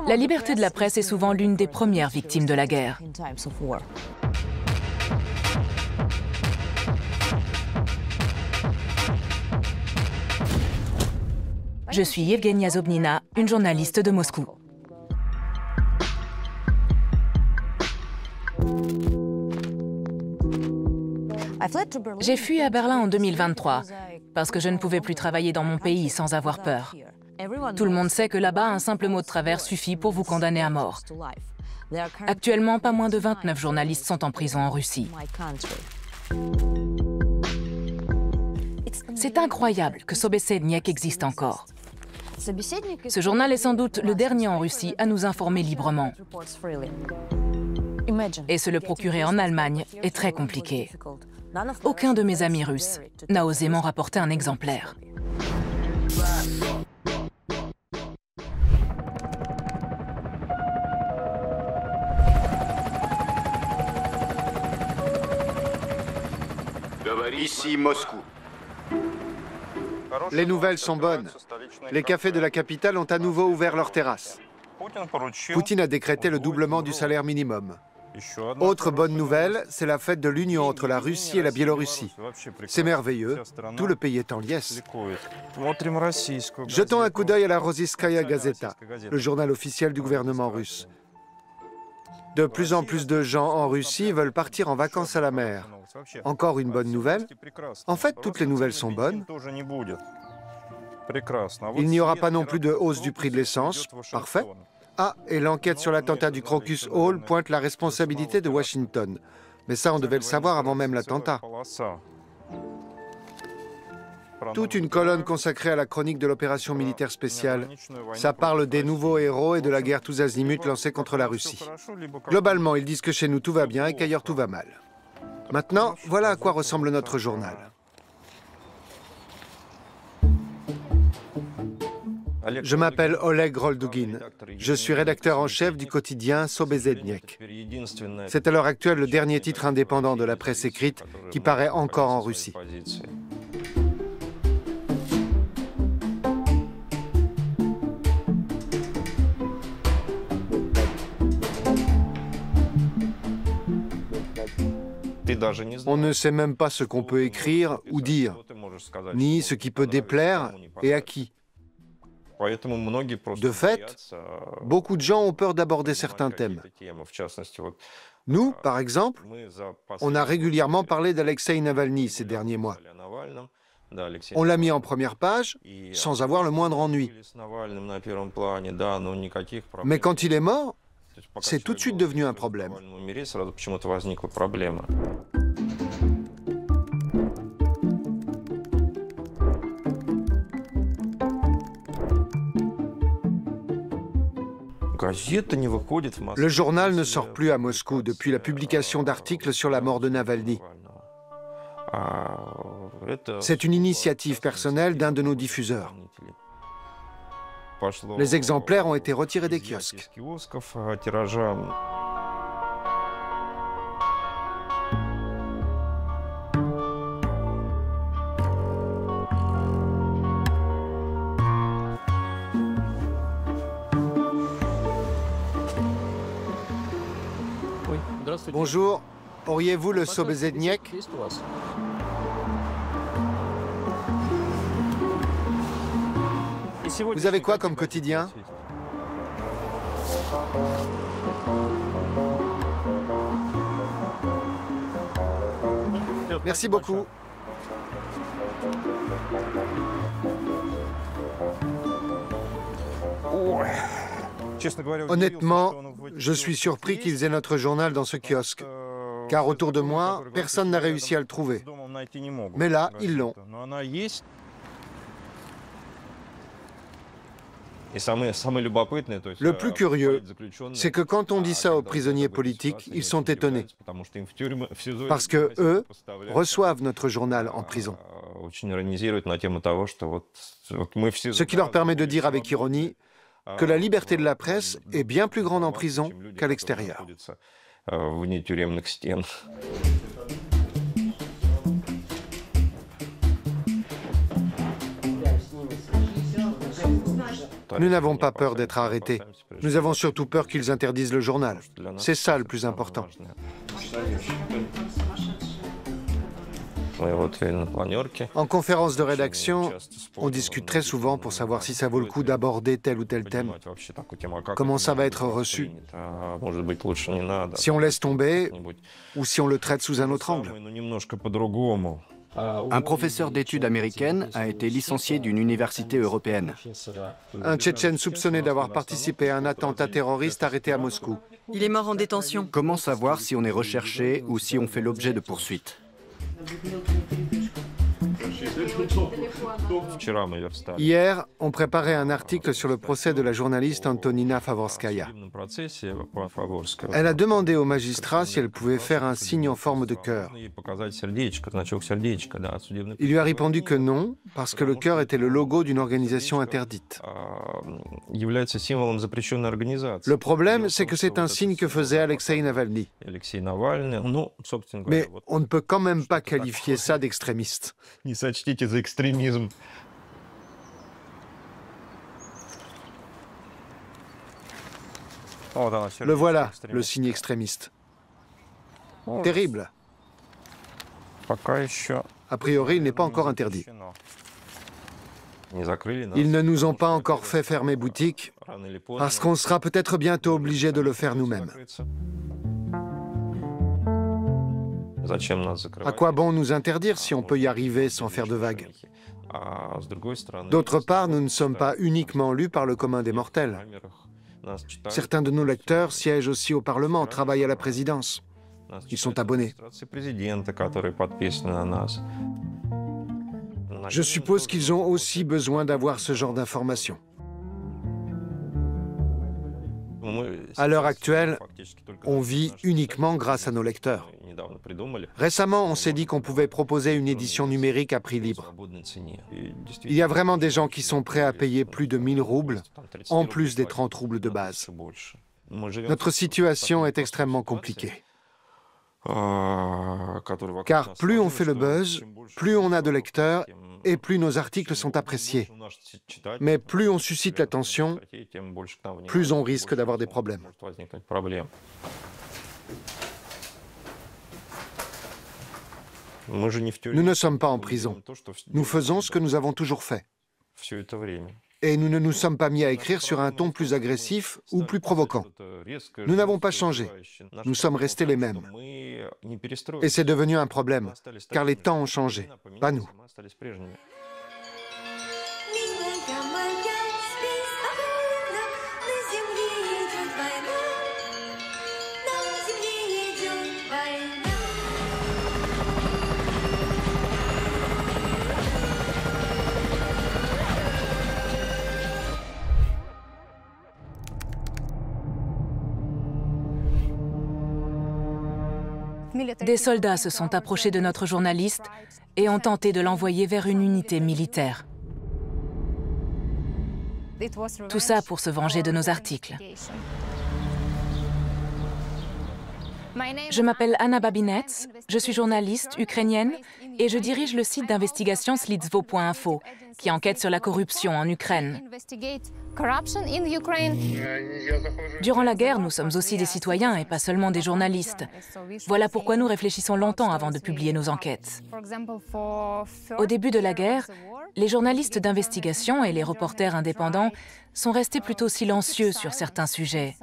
La liberté de la presse est souvent l'une des premières victimes de la guerre. Je suis Yevgenia Zobnina, une journaliste de Moscou. J'ai fui à Berlin en 2023 parce que je ne pouvais plus travailler dans mon pays sans avoir peur. Tout le monde sait que là-bas, un simple mot de travers suffit pour vous condamner à mort. Actuellement, pas moins de 29 journalistes sont en prison en Russie. C'est incroyable que Sobesedniek existe encore. Ce journal est sans doute le dernier en Russie à nous informer librement. Et se le procurer en Allemagne est très compliqué. Aucun de mes amis russes n'a osé m'en rapporter un exemplaire. Ici Moscou. Les nouvelles sont bonnes. Les cafés de la capitale ont à nouveau ouvert leurs terrasses. Poutine a décrété le doublement du salaire minimum. Autre bonne nouvelle, c'est la fête de l'union entre la Russie et la Biélorussie. C'est merveilleux, tout le pays est en liesse. Jetons un coup d'œil à la Rossiyskaya Gazeta, le journal officiel du gouvernement russe. De plus en plus de gens en Russie veulent partir en vacances à la mer. Encore une bonne nouvelle. En fait, toutes les nouvelles sont bonnes. Il n'y aura pas non plus de hausse du prix de l'essence. Parfait. Ah, et l'enquête sur l'attentat du Crocus Hall pointe la responsabilité de Washington. Mais ça, on devait le savoir avant même l'attentat. Toute une colonne consacrée à la chronique de l'opération militaire spéciale. Ça parle des nouveaux héros et de la guerre tous azimuts lancée contre la Russie. Globalement, ils disent que chez nous tout va bien et qu'ailleurs tout va mal. Maintenant, voilà à quoi ressemble notre journal. Je m'appelle Oleg Roldugin. Je suis rédacteur en chef du quotidien Sobesedniek. C'est à l'heure actuelle le dernier titre indépendant de la presse écrite qui paraît encore en Russie. On ne sait même pas ce qu'on peut écrire ou dire, ni ce qui peut déplaire et à qui. De fait, beaucoup de gens ont peur d'aborder certains thèmes. Nous, par exemple, on a régulièrement parlé d'Alexeï Navalny ces derniers mois. On l'a mis en première page sans avoir le moindre ennui. Mais quand il est mort, c'est tout de suite devenu un problème. Le journal ne sort plus à Moscou depuis la publication d'articles sur la mort de Navalny. C'est une initiative personnelle d'un de nos diffuseurs. Les exemplaires ont été retirés des kiosques. Bonjour, auriez-vous le Sobesedniek? Vous avez quoi comme quotidien? Merci beaucoup. Honnêtement, je suis surpris qu'ils aient notre journal dans ce kiosque, car autour de moi, personne n'a réussi à le trouver. Mais là, ils l'ont. Le plus curieux, c'est que quand on dit ça aux prisonniers politiques, ils sont étonnés. Parce que eux reçoivent notre journal en prison. Ce qui leur permet de dire avec ironie que la liberté de la presse est bien plus grande en prison qu'à l'extérieur. Nous n'avons pas peur d'être arrêtés. Nous avons surtout peur qu'ils interdisent le journal. C'est ça le plus important. En conférence de rédaction, on discute très souvent pour savoir si ça vaut le coup d'aborder tel ou tel thème. Comment ça va être reçu? Si on laisse tomber ou si on le traite sous un autre angle. Un professeur d'études américaines a été licencié d'une université européenne. Un Tchétchène soupçonné d'avoir participé à un attentat terroriste arrêté à Moscou. Il est mort en détention. Comment savoir si on est recherché ou si on fait l'objet de poursuites? Hier, on préparait un article sur le procès de la journaliste Antonina Favorskaya. Elle a demandé au magistrat si elle pouvait faire un signe en forme de cœur. Il lui a répondu que non, parce que le cœur était le logo d'une organisation interdite. Le problème, c'est que c'est un signe que faisait Alexei Navalny. Mais on ne peut quand même pas qualifier ça d'extrémiste. Le voilà, le signe extrémiste. Terrible. A priori, il n'est pas encore interdit. Ils ne nous ont pas encore fait fermer boutique, parce qu'on sera peut-être bientôt obligé de le faire nous-mêmes. À quoi bon nous interdire si on peut y arriver sans faire de vagues? D'autre part, nous ne sommes pas uniquement lus par le commun des mortels. Certains de nos lecteurs siègent aussi au Parlement, travaillent à la présidence. Ils sont abonnés. Je suppose qu'ils ont aussi besoin d'avoir ce genre d'informations. À l'heure actuelle, on vit uniquement grâce à nos lecteurs. Récemment, on s'est dit qu'on pouvait proposer une édition numérique à prix libre. Il y a vraiment des gens qui sont prêts à payer plus de 1000 roubles, en plus des 30 roubles de base. Notre situation est extrêmement compliquée. Car plus on fait le buzz, plus on a de lecteurs et plus nos articles sont appréciés. Mais plus on suscite l'attention, plus on risque d'avoir des problèmes. Nous ne sommes pas en prison. Nous faisons ce que nous avons toujours fait. Et nous ne nous sommes pas mis à écrire sur un ton plus agressif ou plus provoquant. Nous n'avons pas changé. Nous sommes restés les mêmes. Et c'est devenu un problème, car les temps ont changé, pas nous. Des soldats se sont approchés de notre journaliste et ont tenté de l'envoyer vers une unité militaire. Tout ça pour se venger de nos articles. Je m'appelle Anna Babinets, je suis journaliste ukrainienne et je dirige le site d'investigation Slizvo.info qui enquête sur la corruption en Ukraine. Durant la guerre, nous sommes aussi des citoyens et pas seulement des journalistes. Voilà pourquoi nous réfléchissons longtemps avant de publier nos enquêtes. Au début de la guerre, les journalistes d'investigation et les reporters indépendants sont restés plutôt silencieux sur certains sujets.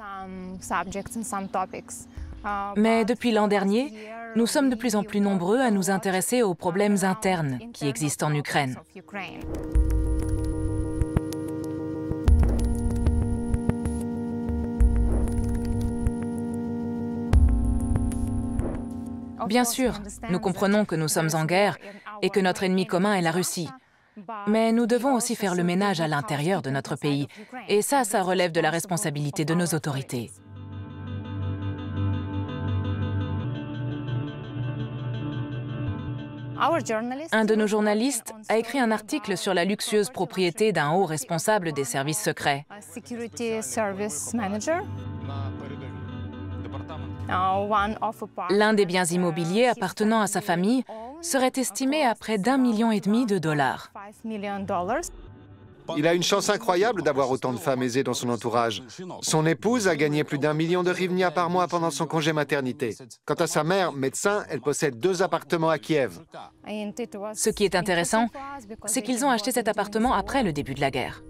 Mais depuis l'an dernier, nous sommes de plus en plus nombreux à nous intéresser aux problèmes internes qui existent en Ukraine. Bien sûr, nous comprenons que nous sommes en guerre et que notre ennemi commun est la Russie. Mais nous devons aussi faire le ménage à l'intérieur de notre pays. Et ça relève de la responsabilité de nos autorités. Un de nos journalistes a écrit un article sur la luxueuse propriété d'un haut responsable des services secrets. L'un des biens immobiliers appartenant à sa famille serait estimé à près d'1,5 million de dollars. Il a une chance incroyable d'avoir autant de femmes aisées dans son entourage. Son épouse a gagné plus d'1 million de hryvnia par mois pendant son congé maternité. Quant à sa mère, médecin, elle possède 2 appartements à Kiev. Ce qui est intéressant, c'est qu'ils ont acheté cet appartement après le début de la guerre.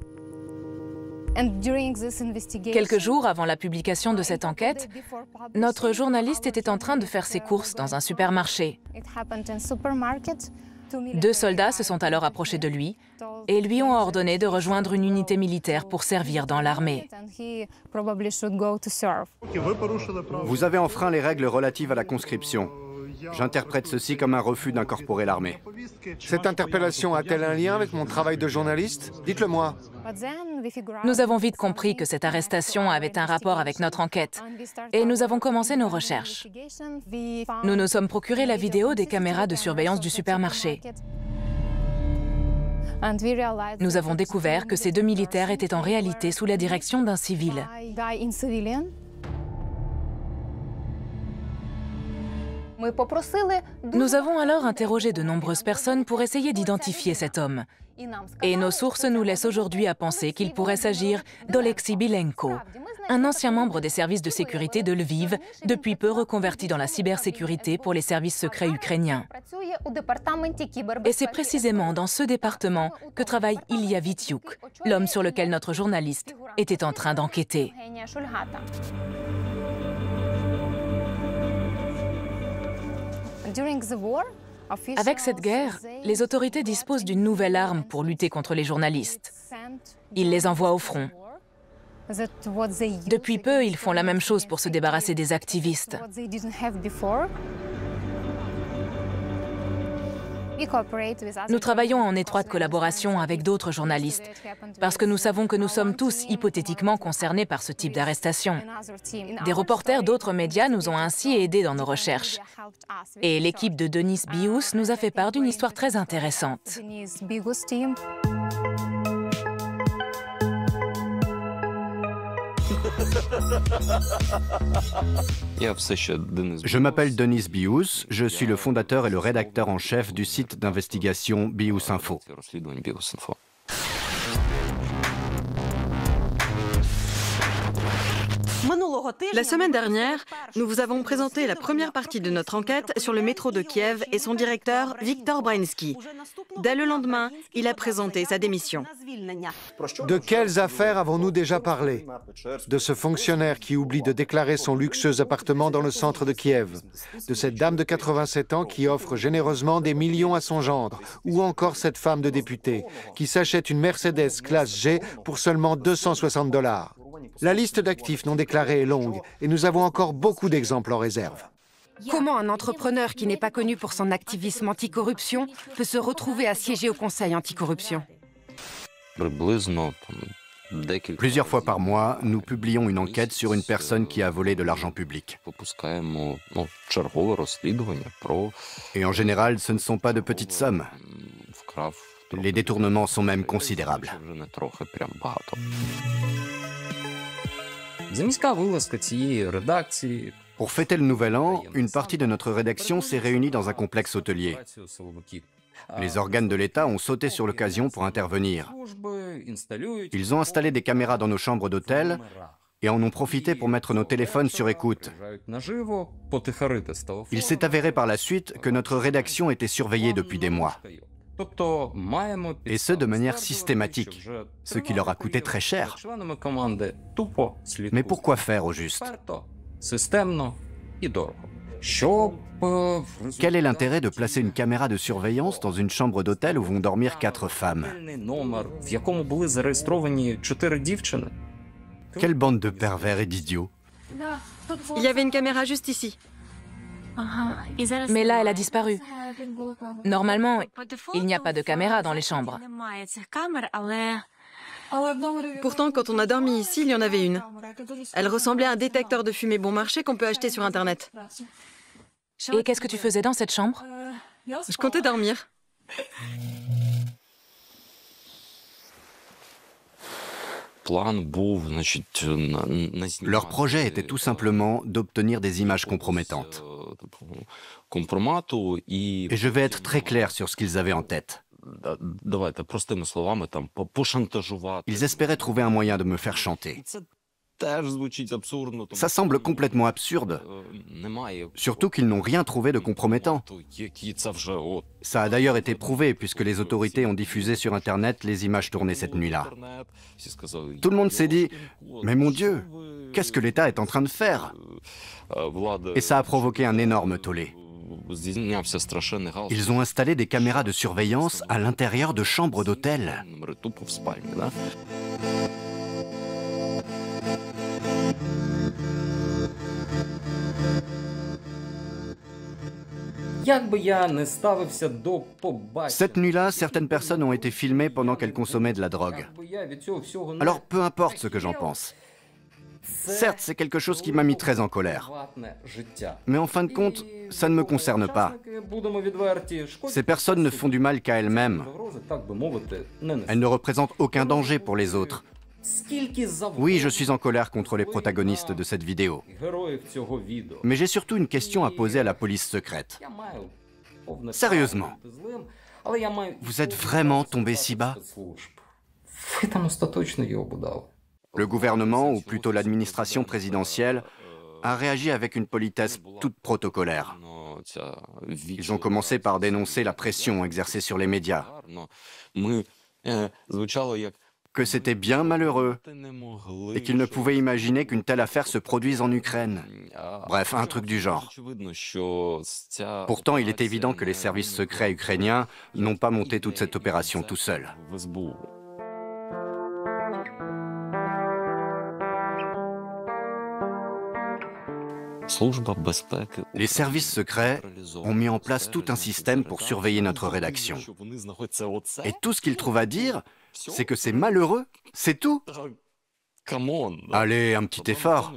Quelques jours avant la publication de cette enquête, notre journaliste était en train de faire ses courses dans un supermarché. 2 soldats se sont alors approchés de lui et lui ont ordonné de rejoindre une unité militaire pour servir dans l'armée. Vous avez enfreint les règles relatives à la conscription. J'interprète ceci comme un refus d'incorporer l'armée. Cette interpellation a-t-elle un lien avec mon travail de journaliste? Dites-le-moi. Nous avons vite compris que cette arrestation avait un rapport avec notre enquête et nous avons commencé nos recherches. Nous nous sommes procuré la vidéo des caméras de surveillance du supermarché. Nous avons découvert que ces 2 militaires étaient en réalité sous la direction d'un civil. Nous avons alors interrogé de nombreuses personnes pour essayer d'identifier cet homme. Et nos sources nous laissent aujourd'hui à penser qu'il pourrait s'agir d'Oleksiy Bilenko, un ancien membre des services de sécurité de Lviv, depuis peu reconverti dans la cybersécurité pour les services secrets ukrainiens. Et c'est précisément dans ce département que travaille Ilya Vityuk, l'homme sur lequel notre journaliste était en train d'enquêter. Avec cette guerre, les autorités disposent d'une nouvelle arme pour lutter contre les journalistes. Ils les envoient au front. Depuis peu, ils font la même chose pour se débarrasser des activistes. Nous travaillons en étroite collaboration avec d'autres journalistes, parce que nous savons que nous sommes tous hypothétiquement concernés par ce type d'arrestation. Des reporters d'autres médias nous ont ainsi aidés dans nos recherches. Et l'équipe de Denis Bius nous a fait part d'une histoire très intéressante. Je m'appelle Denis Bius, je suis le fondateur et le rédacteur en chef du site d'investigation Bius Info. La semaine dernière, nous vous avons présenté la première partie de notre enquête sur le métro de Kiev et son directeur, Viktor Brainsky. Dès le lendemain, il a présenté sa démission. De quelles affaires avons-nous déjà parlé? De ce fonctionnaire qui oublie de déclarer son luxueux appartement dans le centre de Kiev, de cette dame de 87 ans qui offre généreusement des millions à son gendre, ou encore cette femme de député qui s'achète une Mercedes classe G pour seulement 260 $. La liste d'actifs non déclarés est longue et nous avons encore beaucoup d'exemples en réserve. Comment un entrepreneur qui n'est pas connu pour son activisme anticorruption peut se retrouver à siéger au Conseil anticorruption? Plusieurs fois par mois, nous publions une enquête sur une personne qui a volé de l'argent public. Et en général, ce ne sont pas de petites sommes. Les détournements sont même considérables. Pour fêter le Nouvel An, une partie de notre rédaction s'est réunie dans un complexe hôtelier. Les organes de l'État ont sauté sur l'occasion pour intervenir. Ils ont installé des caméras dans nos chambres d'hôtel et en ont profité pour mettre nos téléphones sur écoute. Il s'est avéré par la suite que notre rédaction était surveillée depuis des mois. Et ce, de manière systématique, ce qui leur a coûté très cher. Mais pourquoi faire au juste? Quel est l'intérêt de placer une caméra de surveillance dans une chambre d'hôtel où vont dormir 4 femmes? Quelle bande de pervers et d'idiots! Il y avait une caméra juste ici. Mais là, elle a disparu. Normalement, il n'y a pas de caméra dans les chambres. Pourtant, quand on a dormi ici, il y en avait une. Elle ressemblait à un détecteur de fumée bon marché qu'on peut acheter sur Internet. Et qu'est-ce que tu faisais dans cette chambre? Je comptais dormir. Leur projet était tout simplement d'obtenir des images compromettantes. Et je vais être très clair sur ce qu'ils avaient en tête. Ils espéraient trouver un moyen de me faire chanter. Ça semble complètement absurde, surtout qu'ils n'ont rien trouvé de compromettant. Ça a d'ailleurs été prouvé puisque les autorités ont diffusé sur Internet les images tournées cette nuit-là. Tout le monde s'est dit « Mais mon Dieu, qu'est-ce que l'État est en train de faire ?» Et ça a provoqué un énorme tollé. Ils ont installé des caméras de surveillance à l'intérieur de chambres d'hôtel. Cette nuit-là, certaines personnes ont été filmées pendant qu'elles consommaient de la drogue. Alors peu importe ce que j'en pense. Certes, c'est quelque chose qui m'a mis très en colère. Mais en fin de compte, ça ne me concerne pas. Ces personnes ne font du mal qu'à elles-mêmes. Elles ne représentent aucun danger pour les autres. Oui, je suis en colère contre les protagonistes de cette vidéo. Mais j'ai surtout une question à poser à la police secrète. Sérieusement, vous êtes vraiment tombé si bas? Le gouvernement, ou plutôt l'administration présidentielle, a réagi avec une politesse toute protocolaire. Ils ont commencé par dénoncer la pression exercée sur les médias. Que c'était bien malheureux et qu'ils ne pouvaient imaginer qu'une telle affaire se produise en Ukraine. Bref, un truc du genre. Pourtant, il est évident que les services secrets ukrainiens n'ont pas monté toute cette opération tout seuls. Les services secrets ont mis en place tout un système pour surveiller notre rédaction. Et tout ce qu'ils trouvent à dire, c'est que c'est malheureux, c'est tout. Allez, un petit effort.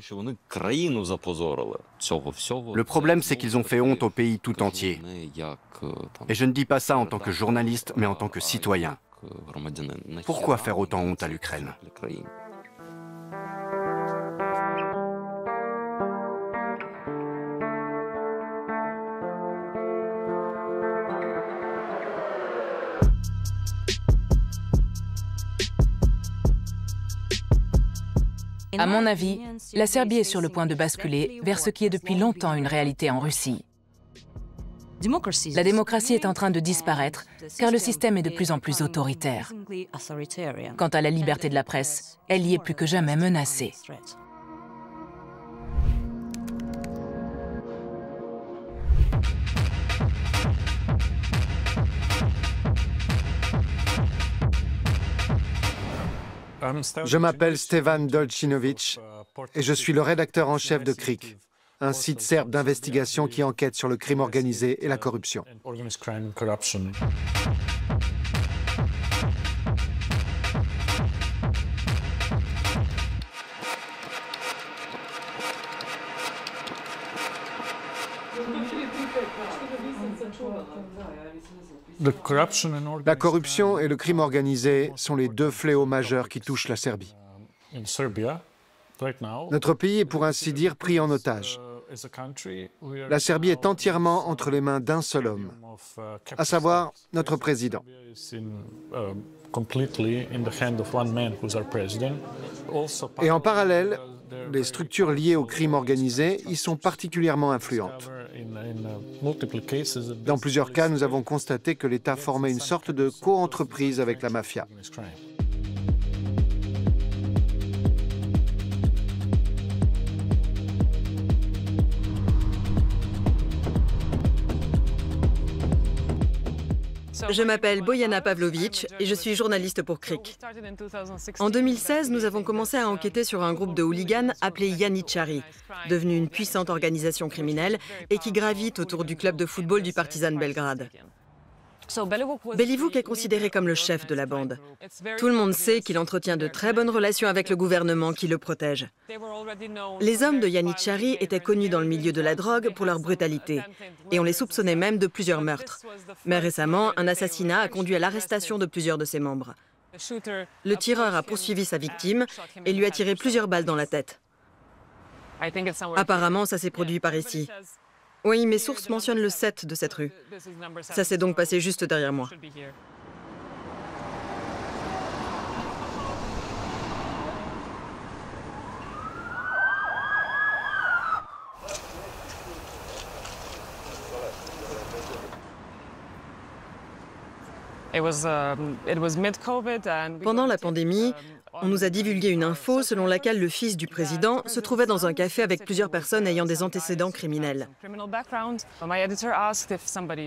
Le problème, c'est qu'ils ont fait honte au pays tout entier. Et je ne dis pas ça en tant que journaliste, mais en tant que citoyen. Pourquoi faire autant honte à l'Ukraine ? À mon avis, la Serbie est sur le point de basculer vers ce qui est depuis longtemps une réalité en Russie. La démocratie est en train de disparaître car le système est de plus en plus autoritaire. Quant à la liberté de la presse, elle y est plus que jamais menacée. Je m'appelle Stevan Dolcinovic et je suis le rédacteur en chef de KRIK, un site serbe d'investigation qui enquête sur le crime organisé et la corruption. La corruption et le crime organisé sont les deux fléaux majeurs qui touchent la Serbie. Notre pays est pour ainsi dire pris en otage. La Serbie est entièrement entre les mains d'un seul homme, à savoir notre président. Et en parallèle, les structures liées au crime organisé y sont particulièrement influentes. Dans plusieurs cas, nous avons constaté que l'État formait une sorte de co-entreprise avec la mafia. Je m'appelle Bojana Pavlovic et je suis journaliste pour KRIK. En 2016, nous avons commencé à enquêter sur un groupe de hooligans appelé Janičari, devenu une puissante organisation criminelle et qui gravite autour du club de football du Partizan Belgrade. Belivuc est considéré comme le chef de la bande. Tout le monde sait qu'il entretient de très bonnes relations avec le gouvernement qui le protège. Les hommes de Janičari étaient connus dans le milieu de la drogue pour leur brutalité, et on les soupçonnait même de plusieurs meurtres. Mais récemment, un assassinat a conduit à l'arrestation de plusieurs de ses membres. Le tireur a poursuivi sa victime et lui a tiré plusieurs balles dans la tête. Apparemment, ça s'est produit par ici. Oui, mes sources mentionnent le 7 de cette rue. Ça s'est donc passé juste derrière moi. Pendant la pandémie, on nous a divulgué une info selon laquelle le fils du président se trouvait dans un café avec plusieurs personnes ayant des antécédents criminels.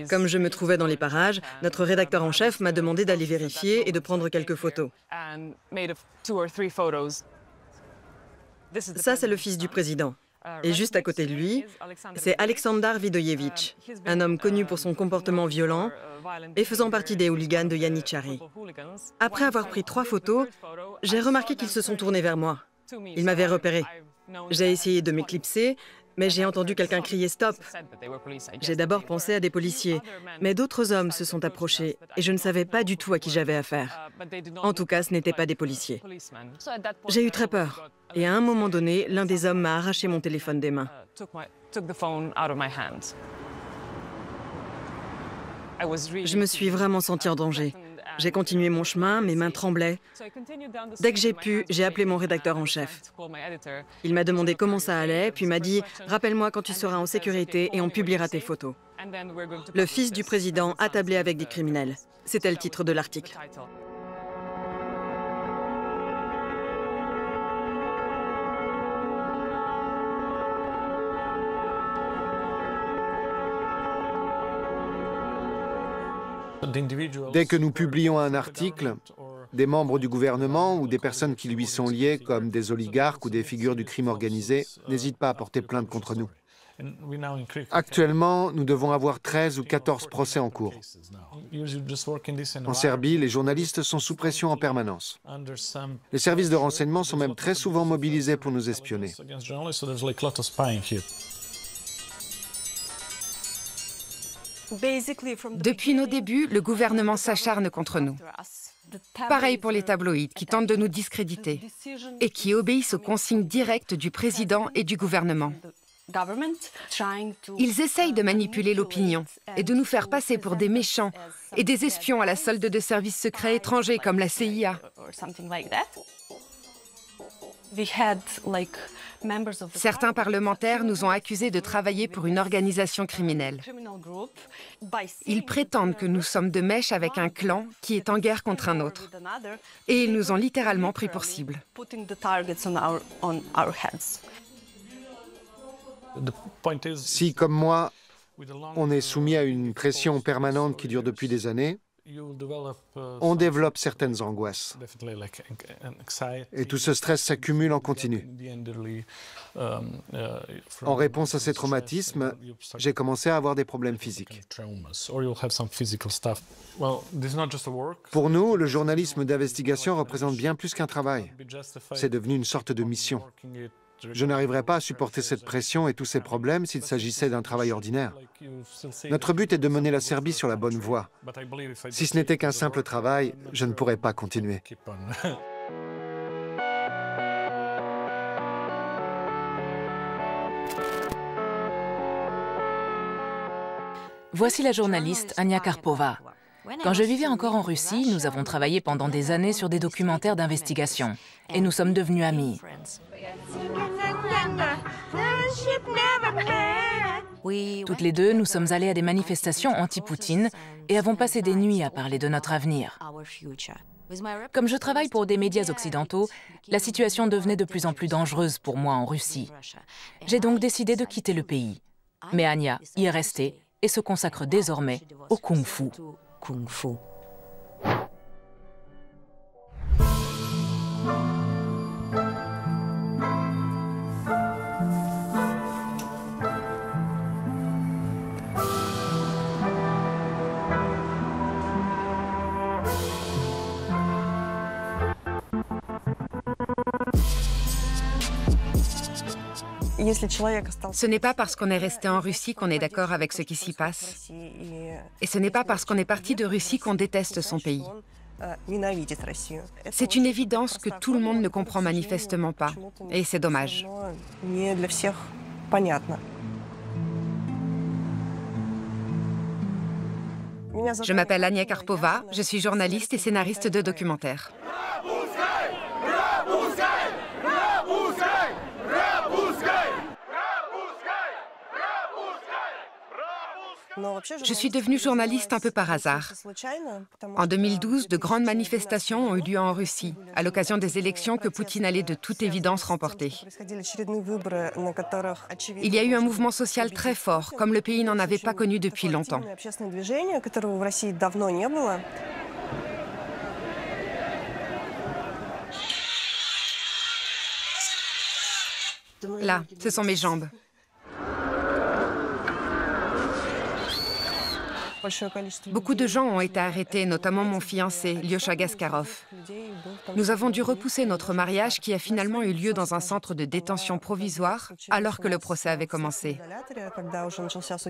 Comme je me trouvais dans les parages, notre rédacteur en chef m'a demandé d'aller vérifier et de prendre quelques photos. Ça, c'est le fils du président. Et juste à côté de lui, c'est Aleksandar Vidojevic, un homme connu pour son comportement violent et faisant partie des hooligans de Yanichari. Après avoir pris 3 photos, j'ai remarqué qu'ils se sont tournés vers moi. Ils m'avaient repéré. J'ai essayé de m'éclipser, mais j'ai entendu quelqu'un crier « Stop ». J'ai d'abord pensé à des policiers, mais d'autres hommes se sont approchés et je ne savais pas du tout à qui j'avais affaire. En tout cas, ce n'étaient pas des policiers. J'ai eu très peur. Et à un moment donné, l'un des hommes m'a arraché mon téléphone des mains. Je me suis vraiment sentie en danger. J'ai continué mon chemin, mes mains tremblaient. Dès que j'ai pu, j'ai appelé mon rédacteur en chef. Il m'a demandé comment ça allait, puis m'a dit « Rappelle-moi quand tu seras en sécurité et on publiera tes photos. » Le fils du président attablé avec des criminels. C'était le titre de l'article. Dès que nous publions un article, des membres du gouvernement ou des personnes qui lui sont liées, comme des oligarques ou des figures du crime organisé, n'hésitent pas à porter plainte contre nous. Actuellement, nous devons avoir 13 ou 14 procès en cours. En Serbie, les journalistes sont sous pression en permanence. Les services de renseignement sont même très souvent mobilisés pour nous espionner. Depuis nos débuts, le gouvernement s'acharne contre nous. Pareil pour les tabloïds qui tentent de nous discréditer et qui obéissent aux consignes directes du président et du gouvernement. Ils essayent de manipuler l'opinion et de nous faire passer pour des méchants et des espions à la solde de services secrets étrangers comme la CIA. Certains parlementaires nous ont accusés de travailler pour une organisation criminelle. Ils prétendent que nous sommes de mèche avec un clan qui est en guerre contre un autre. Et ils nous ont littéralement pris pour cible. Si, comme moi, on est soumis à une pression permanente qui dure depuis des années, on développe certaines angoisses. Et tout ce stress s'accumule en continu. En réponse à ces traumatismes, j'ai commencé à avoir des problèmes physiques. Pour nous, le journalisme d'investigation représente bien plus qu'un travail. C'est devenu une sorte de mission. Je n'arriverais pas à supporter cette pression et tous ces problèmes s'il s'agissait d'un travail ordinaire. Notre but est de mener la Serbie sur la bonne voie. Si ce n'était qu'un simple travail, je ne pourrais pas continuer. Voici la journaliste Ania Karpova. Quand je vivais encore en Russie, nous avons travaillé pendant des années sur des documentaires d'investigation et nous sommes devenus amis. Toutes les deux, nous sommes allées à des manifestations anti-Poutine et avons passé des nuits à parler de notre avenir. Comme je travaille pour des médias occidentaux, la situation devenait de plus en plus dangereuse pour moi en Russie. J'ai donc décidé de quitter le pays. Mais Ania y est restée et se consacre désormais au kung-fu. Ce n'est pas parce qu'on est resté en Russie qu'on est d'accord avec ce qui s'y passe. Et ce n'est pas parce qu'on est parti de Russie qu'on déteste son pays. C'est une évidence que tout le monde ne comprend manifestement pas. Et c'est dommage. Je m'appelle Ania Karpova, je suis journaliste et scénariste de documentaires. Je suis devenue journaliste un peu par hasard. En 2012, de grandes manifestations ont eu lieu en Russie, à l'occasion des élections que Poutine allait de toute évidence remporter. Il y a eu un mouvement social très fort, comme le pays n'en avait pas connu depuis longtemps. Là, ce sont mes jambes. Beaucoup de gens ont été arrêtés, notamment mon fiancé, Lyosha Gaskarov. Nous avons dû repousser notre mariage qui a finalement eu lieu dans un centre de détention provisoire alors que le procès avait commencé.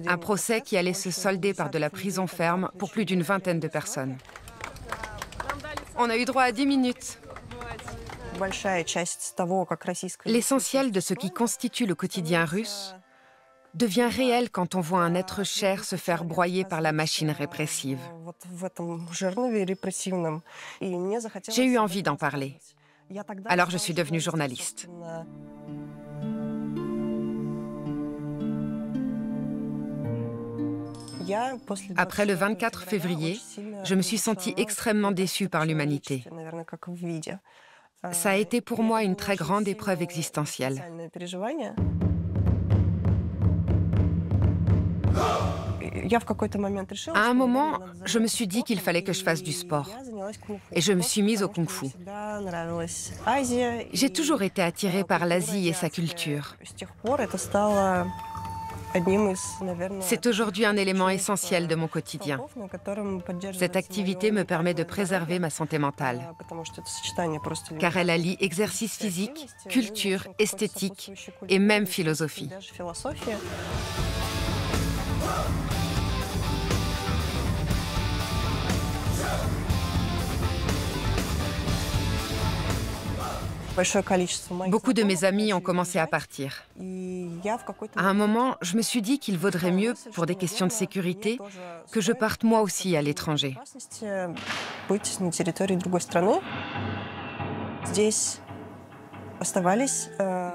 Un procès qui allait se solder par de la prison ferme pour plus d'une vingtaine de personnes. On a eu droit à 10 minutes. L'essentiel de ce qui constitue le quotidien russe devient réel quand on voit un être cher se faire broyer par la machine répressive. J'ai eu envie d'en parler. Alors je suis devenue journaliste. Après le 24 février, je me suis sentie extrêmement déçue par l'humanité. Ça a été pour moi une très grande épreuve existentielle. À un moment, je me suis dit qu'il fallait que je fasse du sport. Et je me suis mise au kung-fu. J'ai toujours été attirée par l'Asie et sa culture. C'est aujourd'hui un élément essentiel de mon quotidien. Cette activité me permet de préserver ma santé mentale, car elle allie exercice physique, culture, esthétique et même philosophie. Beaucoup de mes amis ont commencé à partir. À un moment, je me suis dit qu'il vaudrait mieux, pour des questions de sécurité, que je parte moi aussi à l'étranger.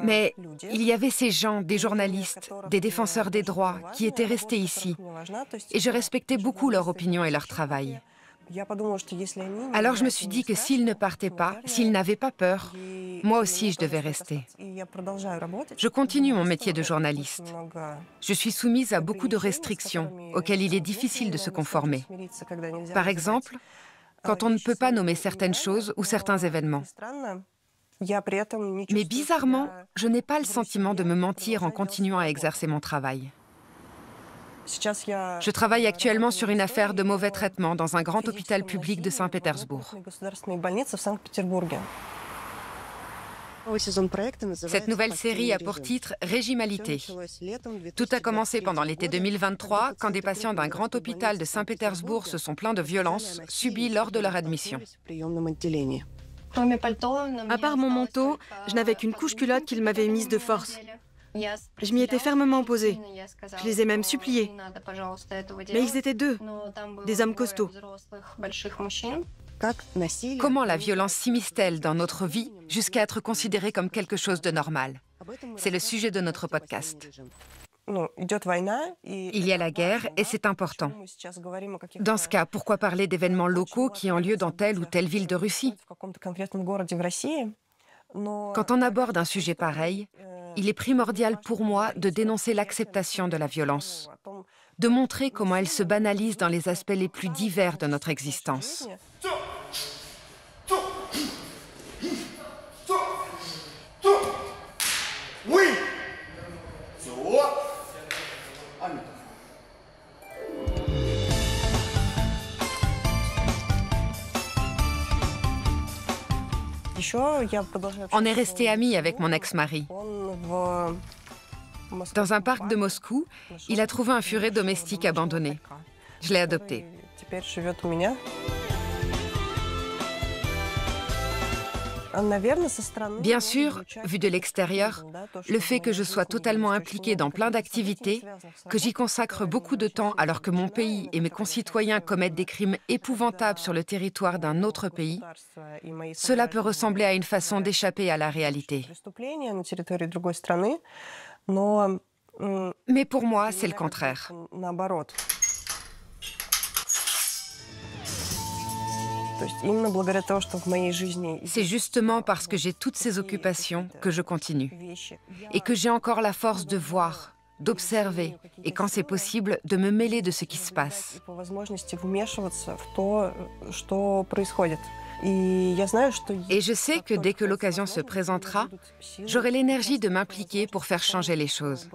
Mais il y avait ces gens, des journalistes, des défenseurs des droits, qui étaient restés ici. Et je respectais beaucoup leur opinion et leur travail. Alors je me suis dit que s'ils ne partaient pas, s'ils n'avaient pas peur, moi aussi je devais rester. Je continue mon métier de journaliste. Je suis soumise à beaucoup de restrictions auxquelles il est difficile de se conformer. Par exemple, quand on ne peut pas nommer certaines choses ou certains événements. Mais bizarrement, je n'ai pas le sentiment de me mentir en continuant à exercer mon travail. Je travaille actuellement sur une affaire de mauvais traitement dans un grand hôpital public de Saint-Pétersbourg. Cette nouvelle série a pour titre « Régimalité ». Tout a commencé pendant l'été 2023, quand des patients d'un grand hôpital de Saint-Pétersbourg se sont plaints de violences subies lors de leur admission. À part mon manteau, je n'avais qu'une couche culotte qu'ils m'avaient mise de force. Je m'y étais fermement opposée. Je les ai même suppliés. Mais ils étaient deux, des hommes costauds. Comment la violence s'immisce-t-elle dans notre vie jusqu'à être considérée comme quelque chose de normal? C'est le sujet de notre podcast. Il y a la guerre et c'est important. Dans ce cas, pourquoi parler d'événements locaux qui ont lieu dans telle ou telle ville de Russie? Quand on aborde un sujet pareil, il est primordial pour moi de dénoncer l'acceptation de la violence, de montrer comment elle se banalise dans les aspects les plus divers de notre existence. On est restés amis avec mon ex-mari. Dans un parc de Moscou, il a trouvé un furet domestique abandonné. Je l'ai adopté. Bien sûr, vu de l'extérieur, le fait que je sois totalement impliquée dans plein d'activités, que j'y consacre beaucoup de temps alors que mon pays et mes concitoyens commettent des crimes épouvantables sur le territoire d'un autre pays, cela peut ressembler à une façon d'échapper à la réalité. Mais pour moi, c'est le contraire. C'est justement parce que j'ai toutes ces occupations que je continue. Et que j'ai encore la force de voir, d'observer, et quand c'est possible, de me mêler de ce qui se passe. Et je sais que dès que l'occasion se présentera, j'aurai l'énergie de m'impliquer pour faire changer les choses.